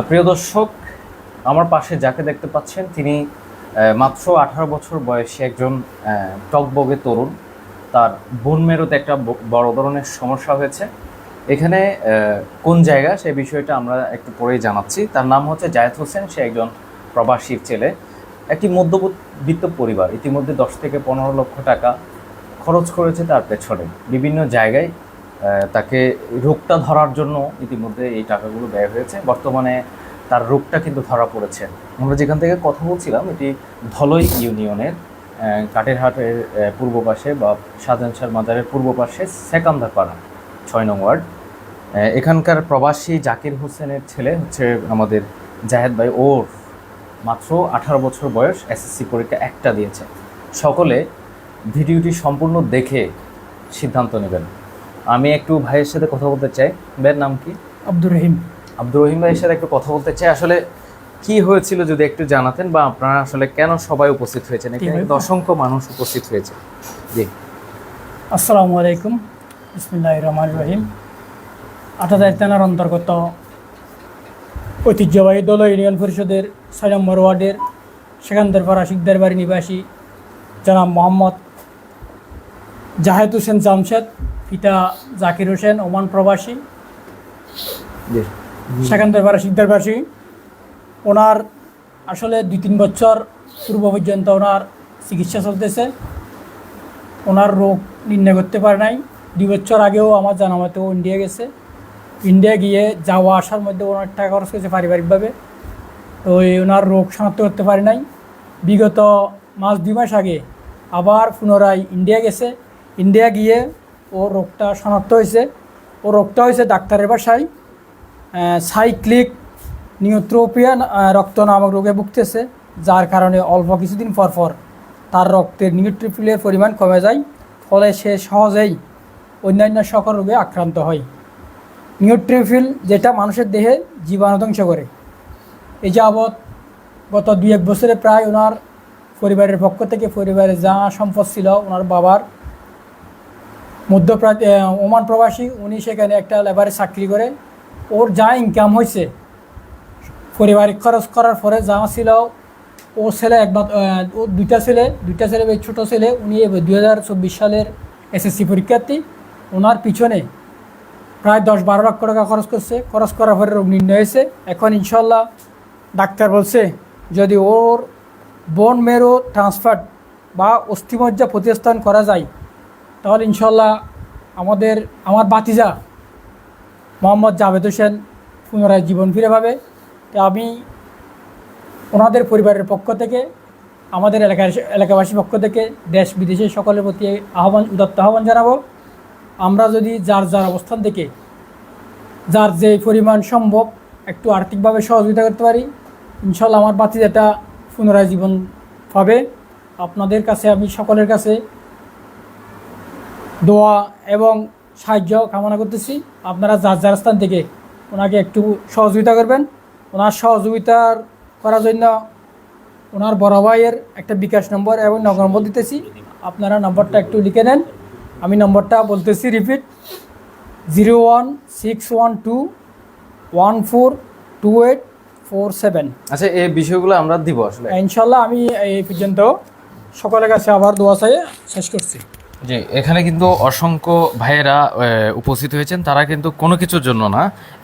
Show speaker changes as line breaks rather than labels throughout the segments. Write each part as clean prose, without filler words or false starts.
প্রিয় দর্শক, আমার পাশে যাকে দেখতে পাচ্ছেন তিনি মাত্র 18 বছর বয়সী একজন টকবগে তরুণ। তার বোন মেরুতে একটা বড় ধরনের সমস্যা হয়েছে। এখানে কোন জায়গা সেই বিষয়টা আমরা একটু পরেই জানাচ্ছি। তার নাম হচ্ছে জায়েদ হোসেন। সে একজন প্রবাসীর ছেলে। একটি মধ্যবিত্ত পরিবার ইতিমধ্যে 10 থেকে 15 লক্ষ টাকা খরচ করেছে তার পেছনে। বিভিন্ন জায়গায় তাকে রোগটা ধরার জন্য ইতিমধ্যে এই টাকাগুলো ব্যয় হয়েছে। বর্তমানে তার রোগটা কিন্তু ধরা পড়েছে। আমরা যেখান থেকে কথা বলছিলাম এটি ধলই ইউনিয়নের কাটেরহাটের পূর্ব পাশে বা শাহজাহান শাহ মাজারের পূর্ব পাশে সেকান্দারপাড়া 6 নং ওয়ার্ড। এখানকার প্রবাসী জাকির হোসেনের ছেলে হচ্ছে আমাদের জাহেদ ভাই। ওর মাত্র 18 বছর বয়স, এসএসসি পরীক্ষা একটা দিয়েছে। সকলে ভিডিওটি সম্পূর্ণ দেখে সিদ্ধান্ত নেবেন। আমি একটু ভাইয়ের সাথে কথা বলতে চাই। ভাইয়ের নাম কি?
আব্দুর রহিম।
আব্দুর রহিম ভাইয়ের সাথে একটু কথা বলতে চাই। আসলে কি হয়েছিল যদি একটু জানাতেন, বা আপনারা আসলে কেন সবাই উপস্থিত হয়েছেন? এখানে অসংখ্য মানুষ উপস্থিত হয়েছে। জি,
আসসালামু আলাইকুম। বিসমিল্লাহির রহমানির রহিম। আটাদার থানার অন্তর্গত ঐতিহ্যবাহী দলই ইউনিয়ন পরিষদের 6 নম্বর ওয়ার্ডের সেকান্দারপাড়া শিকদার বাড়ি নিবাসী জনাব মোহাম্মদ জাহেদ হোসেন জামশেদ, পিতা জাকির হোসেন, ওমান প্রবাসী, সেকান্দারপাড়া শিকদারবাসী। ওনার আসলে 2-3 বছর পূর্ব পর্যন্ত ওনার চিকিৎসা চলতেছে। ওনার রোগ নির্ণয় করতে পারে নাই। 2 বছর আগেও আমার জানা মতো ও ইন্ডিয়া গেছে। ইন্ডিয়া গিয়ে যাওয়া আসার মধ্যে ওনার টাকা খরচ করেছে পারিবারিকভাবে। তো ওনার রোগ শনাক্ত করতে পারে নাই। বিগত 2 মাস আগে আবার পুনরায় ইন্ডিয়া গেছে। ইন্ডিয়া গিয়ে ও রোগটা শনাক্ত হয়েছে। ও রোগটা হয়েছে ডাক্তারের বাসায় সাইক্লিক নিউট্রোপিয়া রক্ত নামক রোগে ভুগতেছে, যার কারণে অল্প কিছুদিন পর পর তার রক্তের নিউট্রোফিলের পরিমাণ কমে যায়। ফলে সে সহজেই অন্যান্য সকল রোগে আক্রান্ত হয়। নিউট্রোফিল যেটা মানুষের দেহে জীবাণু ধ্বংস করে। এই যাবৎ গত 2-1 বছরে প্রায় ওনার পরিবারের পক্ষ থেকে পরিবারের যা সম্পদ ছিল, ওনার বাবার ওমান প্রবাসী, উনি সেখানে একটা লেবারে চাকরি করে। ওর যা ইনকাম হয়েছে পারিবারিক খরচ করার পরে যা ছিল, ওর ছেলে ওর দুইটা ছেলে ছোটো ছেলে, উনি 2024 সালের এসএসসি পরীক্ষার্থী। ওনার পিছনে প্রায় 10-12 লক্ষ টাকা খরচ করছে। খরচ করার পরে রোগ নির্ণয় হয়েছে। এখন ইনশাল্লাহ ডাক্তার বলছে যদি ওর বোন মেরো ট্রান্সফার বা অস্থিমজ্জা প্রতিস্থান করা যায়, তাহলে ইনশাল্লাহ আমার বাতিজা মোহাম্মদ জাভেদ হোসেন পুনরায় জীবন ফিরে পাবে। তো আমি ওনাদের পরিবারের পক্ষ থেকে, আমাদের এলাকাবাসীর পক্ষ থেকে দেশ বিদেশের সকলের প্রতি উদাত্ত আহ্বান জানাবো। আমরা যদি যার অবস্থান থেকে যার যে পরিমাণ সম্ভব একটু আর্থিকভাবে সহযোগিতা করতে পারি, ইনশাল্লাহ আমার বাতিজাটা পুনরায় জীবন পাবে। আপনাদের কাছে আমি সকলের কাছে দোয়া এবং সাহায্য কামনা করতেছি। আপনারা যার স্থান থেকে ওনাকে একটু সহযোগিতা করবেন। ওনার সহযোগিতার করার জন্য ওনার বড় ভাইয়ের একটা বিকাশ নম্বর এবং নগদ নম্বর দিতেছি। আপনারা নম্বরটা একটু লিখে নেন। আমি নম্বরটা বলতেছি, রিপিট: 01612142847।
আচ্ছা, এই বিষয়গুলো আমরা দিব আসলে
ইনশাল্লাহ। আমি এই পর্যন্ত সকলের কাছে আবার দোয়া চাই শেষ করছি।
জি, এখানে কিন্তু অসংখ্য ভাইয়েরা উপস্থিত হয়েছেন। তারা কিন্তু কোনো কিছুর জন্য না,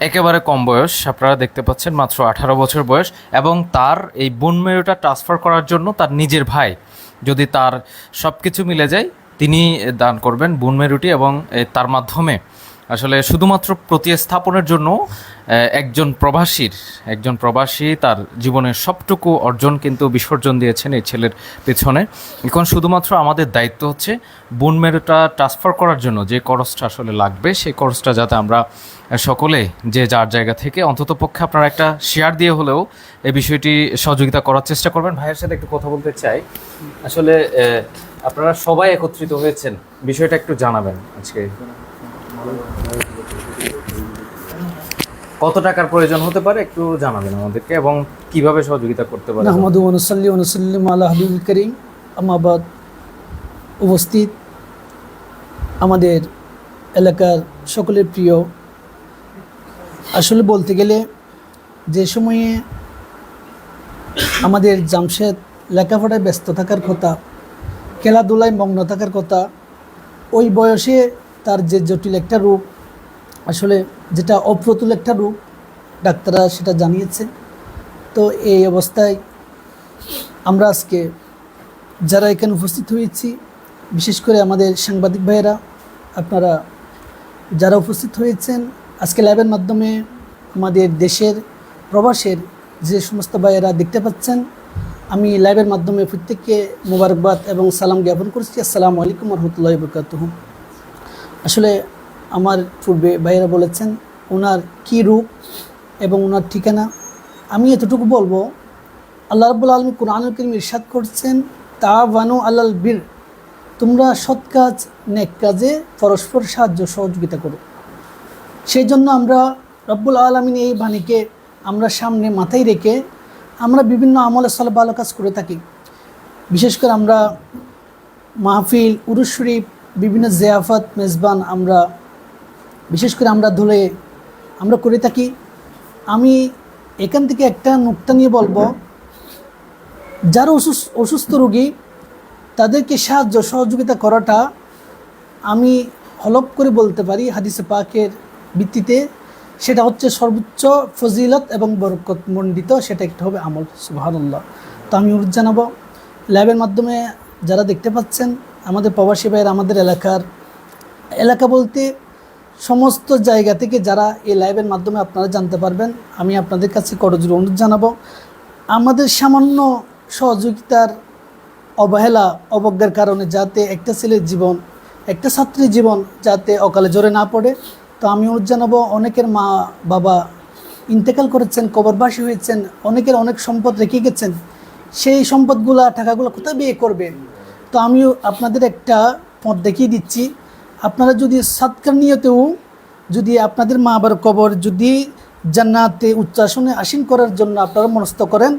একেবারে কম বয়স। আপনারা দেখতে পাচ্ছেন মাত্র 18 বছর বয়স, এবং তার এই বোন মেরুটা ট্রান্সফার করার জন্য তার নিজের ভাই, যদি তার সব কিছু মিলে যায়, তিনি দান করবেন বোন মেরুটি, এবং তার মাধ্যমে আসলে শুধুমাত্র প্রতিস্থাপনের জন্য একজন প্রবাসী তার জীবনের সবটুকু অর্জন কিন্তু বিসর্জন দিয়েছেন এই ছেলের পেছনে। এখন শুধুমাত্র আমাদের দায়িত্ব হচ্ছে বোন মেরুটা ট্রান্সফার করার জন্য যে খরচটা আসলে লাগবে, সেই খরচটা যাতে আমরা সকলে যে যার জায়গা থেকে অন্ততপক্ষে আপনারা একটা শেয়ার দিয়ে হলেও এই বিষয়টি সহযোগিতা করার চেষ্টা করবেন। ভাইয়ের সাথে একটু কথা বলতে চাই। আসলে আপনারা সবাই একত্রিত হয়েছেন, বিষয়টা একটু জানাবেন। আজকে কত টাকার প্রয়োজন হতে পারে একটু জানাবেন আমাদেরকে, এবং কিভাবে সহযোগিতা করতে পারেন।
নাহমাদু ওয়া নুসাল্লি ওয়া নুসাল্লিমু আলা হাবিবিল কারীম, আম্মা বাদ। উপস্থিত আমাদের এলাকার সকলের প্রিয়, আসলে বলতে গেলে যে সময়ে আমাদের জামশেদ লেখাপড়ায় ব্যস্ত থাকার কথা, খেলাধুলায় মগ্ন থাকার কথা, ওই বয়সে তার যে জটিল একটা রোগ, আসলে যেটা অপ্রতুল একটা রোগ, ডাক্তাররা সেটা জানিয়েছে। তো এই অবস্থায় আমরা আজকে যারা এখানে উপস্থিত হয়েছি, বিশেষ করে আমাদের সাংবাদিক ভাইয়েরা, আপনারা যারা উপস্থিত হয়েছেন আজকে লাইভের মাধ্যমে, আমাদের দেশের প্রবাসের যে সমস্ত ভাইয়েরা দেখতে পাচ্ছেন, আমি লাইভের মাধ্যমে প্রত্যেককে মোবারকবাদ এবং সালাম জ্ঞাপন করছি। আসসালামু আলাইকুম রহমতুল্লাহি বরকাতুহু। আসলে আমার পূর্বে ভাইয়েরা বলেছেন ওনার কী রূপ এবং ওনার ঠিকানা। আমি এতটুকু বলবো, আল্লাহ রাব্বুল আলামিন কুরআনুল কারীমে ইরশাদ করছেন, তাওয়ানু আলাল বির, তোমরা সৎ কাজ নেক কাজে পরস্পর সাহায্য সহযোগিতা করো। সেই জন্য আমরা রব্বুল আলামিন এই বাণীকে আমরা সামনে মাথায় রেখে আমরা বিভিন্ন আমলে সালে ভালো কাজ করে থাকি। বিশেষ করে আমরা মাহফিল, উরুস শরীফ, বিভিন্ন জিয়াফত, মেজবান আমরা বিশেষ করে আমরা ধরে আমরা করে থাকি। আমি এখান থেকে একটা নুকতা নিয়ে বলবো, যারা অসুস্থ রোগী তাদেরকে সাহায্য সহযোগিতা করাটা আমি হলফ করে বলতে পারি হাদিসে পাকের ভিত্তিতে সেটা হচ্ছে সর্বোচ্চ ফজিলত এবং বরকত মণ্ডিত, সেটা একটা হবে আমল। সুবহানাল্লাহ। তো আমি অনুরোধ জানাবো ল্যাবের মাধ্যমে যারা দেখতে পাচ্ছেন আমাদের প্রবাসী ভাইয়ের, আমাদের এলাকা বলতে সমস্ত জায়গা থেকে যারা এই লাইভের মাধ্যমে আপনারা জানতে পারবেন, আমি আপনাদের কাছে করজোড়ে অনুরোধ জানাবো, আমাদের সামান্য সহযোগিতার অবহেলা অবজ্ঞার কারণে যাতে একটা ছেলের জীবন, একটা ছাত্রীর জীবন যাতে অকালে ঝরে না পড়ে। তো আমি অনুরোধ জানাবো, অনেকের মা বাবা ইন্তেকাল করেছেন, কবরবাসী হয়েছেন, অনেকের অনেক সম্পদ রেখে গেছেন, সেই সম্পদগুলা টাকাগুলো কোথায় বিয়ে করবে। তো আমিও আপনাদের একটা পথ দেখিয়ে দিচ্ছি, আপনারা যদি সাদকার নিয়তেও যদি আপনাদের মা বাবার কবর যদি জান্নাতে উচ্চ আসনে আসীন করার জন্য আপনারা মনস্থ করেন,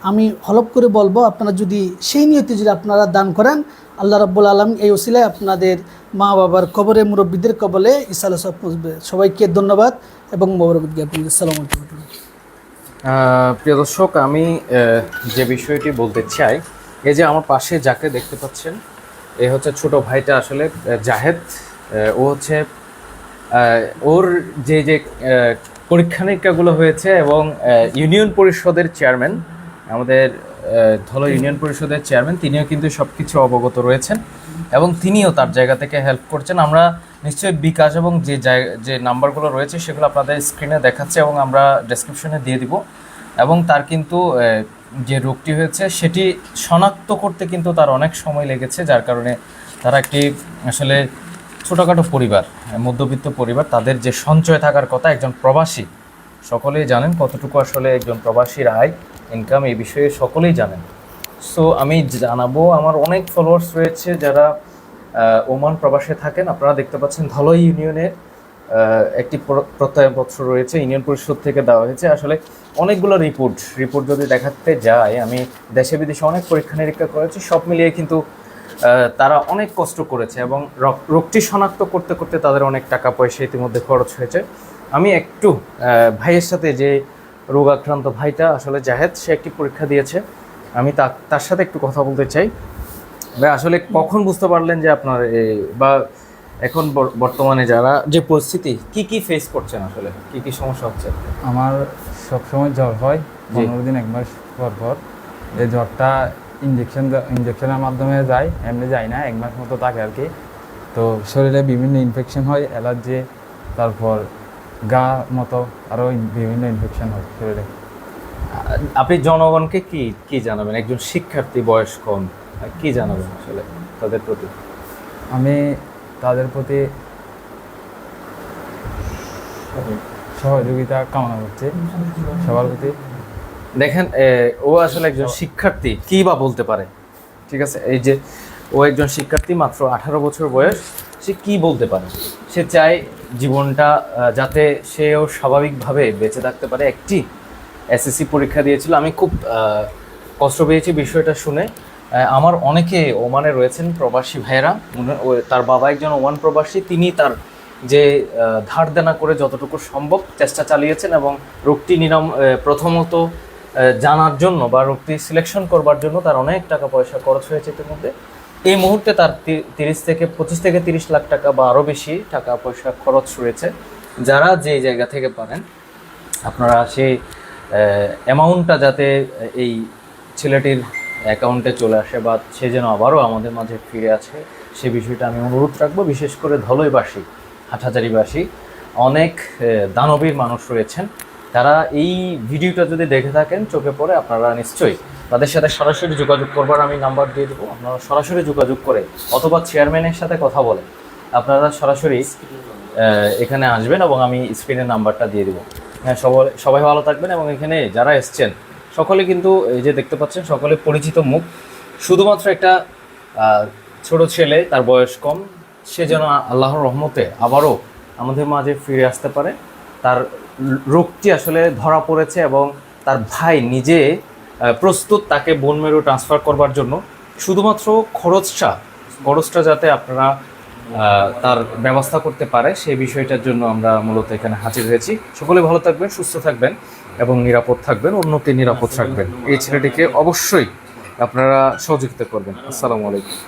আমি হলফ করে বলবো, আপনারা যদি সেই নিয়তে যদি আপনারা দান করেন, আল্লাহ রাব্বুল আলামিন এই ওসিলায় আপনাদের মা বাবার কবরে, মুরব্বীদের কবলে ইসালে সব পৌঁছবে। সবাইকে ধন্যবাদ এবং মোবারকবাদ জ্ঞাপন। আসসালামু আলাইকুম।
প্রিয় দর্শক, আমি যে বিষয়টি বলতে চাই, এই যে আমার পাশে যাকে দেখতে পাচ্ছেন, এ হচ্ছে ছোট ভাইটা, আসলে জাহেদ। ও হচ্ছে ওর যে পরীক্ষা নিরীক্ষাগুলো হয়েছে এবং ইউনিয়ন পরিষদের চেয়ারম্যান, আমাদের ধলো ইউনিয়ন পরিষদের চেয়ারম্যান, তিনিও কিন্তু সব কিছু অবগত রয়েছেন এবং তিনিও তার জায়গা থেকে হেল্প করছেন। আমরা নিশ্চয়ই বিকাশ এবং যে নাম্বারগুলো রয়েছে সেগুলো আপনাদের স্ক্রিনে দেখাচ্ছে এবং আমরা ডেসক্রিপশনে দিয়ে দিব। এবং তার কিন্তু যে রোগটি হয়েছে সেটি শনাক্ত করতে কিন্তু তার অনেক সময় লেগেছে, যার কারণে তারা একটি আসলে ছোটোখাটো পরিবার, মধ্যবিত্ত পরিবার, তাদের যে সঞ্চয় থাকার কথা, একজন প্রবাসী, সকলেই জানেন কতটুকু আসলে একজন প্রবাসীর আয় ইনকাম, এই বিষয়ে সকলেই জানেন। সো আমি জানাবো, আমার অনেক ফলোয়ার্স রয়েছে যারা ওমান প্রবাসে থাকেন। আপনারা দেখতে পাচ্ছেন ধলই ইউনিয়নের একটি প্রত্যয়নপত্র রয়েছে, ইউনিয়ন পরিষদ থেকে দেওয়া হয়েছে। আসলে অনেকগুলো রিপোর্ট যদি দেখাতে যায়, আমি দেশে বিদেশে অনেক পরীক্ষা নিরীক্ষা করেছি, সব মিলিয়ে কিন্তু তারা অনেক কষ্ট করেছে এবং রোগটি শনাক্ত করতে করতে তাদের অনেক টাকা পয়সা ইতিমধ্যে খরচ হয়েছে। আমি একটু ভাইয়ের সাথে, যে রোগাক্রান্ত ভাইটা আসলে জাহেদ, সে একটি পরীক্ষা দিয়েছে, আমি তার সাথে একটু কথা বলতে চাই। ভাই, আসলে কখন বুঝতে পারলেন যে আপনার বা এখন বর্তমানে যারা যে পরিস্থিতি, কি ফেস করছেন, আসলে কি সমস্যা হচ্ছে?
আমার সবসময় জ্বর হয় 15 দিন 1 মাস পর। এই জ্বরটা ইঞ্জেকশনের মাধ্যমে যায়, এমনি যায় না, 1 মাস মতো থাকে আর কি। তো শরীরে বিভিন্ন ইনফেকশন হয়, অ্যালার্জি, তারপর গা মতো আরও বিভিন্ন ইনফেকশন হয় শরীরে।
আপনি জনগণকে কি জানাবেন, একজন শিক্ষার্থী, বয়স কম, কি জানাবেন আসলে তাদের প্রতি?
আমি তাদের প্রতি সহযোগিতা কামনা করছি সবার প্রতি।
দেখেন, ও আসলে একজন শিক্ষার্থী, কি বা বলতে পারে, ঠিক আছে? এই যে ও একজন শিক্ষার্থী, মাত্র 18 বছর বয়স, সে কি বলতে পারে? সে চায় জীবনটা যাতে সেও স্বাভাবিকভাবে বেঁচে থাকতে পারে। একটি এসএসসি পরীক্ষা দিয়েছিল, আমি খুব কষ্ট পেয়েছি বিষয়টা শুনে। আমার অনেকে ওমানে রয়েছেন প্রবাসী ভাইয়েরা, তার বাবা একজন ওমান প্রবাসী, তিনি তার যে ধার দেনা করে যতটুকু সম্ভব চেষ্টা চালিয়েছেন এবং রোগটি প্রথমত জানার জন্য বা রোগটি সিলেকশন করবার জন্য তার অনেক টাকা পয়সা খরচ হয়েছে ইতিমধ্যে। এই মুহূর্তে তার 25 থেকে 30 লাখ টাকা বা আরও বেশি টাকা পয়সা খরচ রয়েছে। যারা যে জায়গা থেকে পারেন আপনারা সেই অ্যামাউন্টটা যাতে এই ছেলেটির অ্যাকাউন্টে চলে আসে বা সে যেন আবারও আমাদের মাঝে ফিরে আসে, সে বিষয়টা আমি অনুরোধ রাখবো। বিশেষ করে ধলইবাসী, হাটহাজারীবাসী অনেক দানবীর মানুষ রয়েছেন, তারা এই ভিডিওটা যদি দেখে থাকেন চোখে পড়ে, আপনারা নিশ্চয়ই তাদের সাথে সরাসরি যোগাযোগ করবার আমি নাম্বার দিয়ে দেবো। আপনারা সরাসরি যোগাযোগ করে অথবা চেয়ারম্যানের সাথে কথা বলে আপনারা সরাসরি এখানে আসবেন এবং আমি স্ক্রিনের নাম্বারটা দিয়ে দেবো। হ্যাঁ, সবাই ভালো থাকবেন। এবং এখানে যারা এসছেন সকলে কিন্তু এই যে দেখতে পাচ্ছেন সকলে পরিচিত মুখ। শুধুমাত্র একটা ছোট ছেলে, তার বয়স কম, সে যেন আল্লাহর রহমতে আবারও আমাদের মাঝে ফিরে আসতে পারে। তার রোগটি আসলে ধরা পড়েছে এবং তার ভাই নিজে প্রস্তুত তাকে বোন মেরু ট্রান্সফার করবার জন্য। শুধুমাত্র খরচটা যাতে আপনারা তার ব্যবস্থা করতে পারে সেই বিষয়টার জন্য আমরা মূলত এখানে হাজির হয়েছি। সকলে ভালো থাকবেন, সুস্থ থাকবেন এবং নিরাপদ থাকবেন, অন্যকে নিরাপদ রাখবেন। এই ছেলেটিকে অবশ্যই আপনারা সহযোগিতা করবেন। আসসালামু আলাইকুম।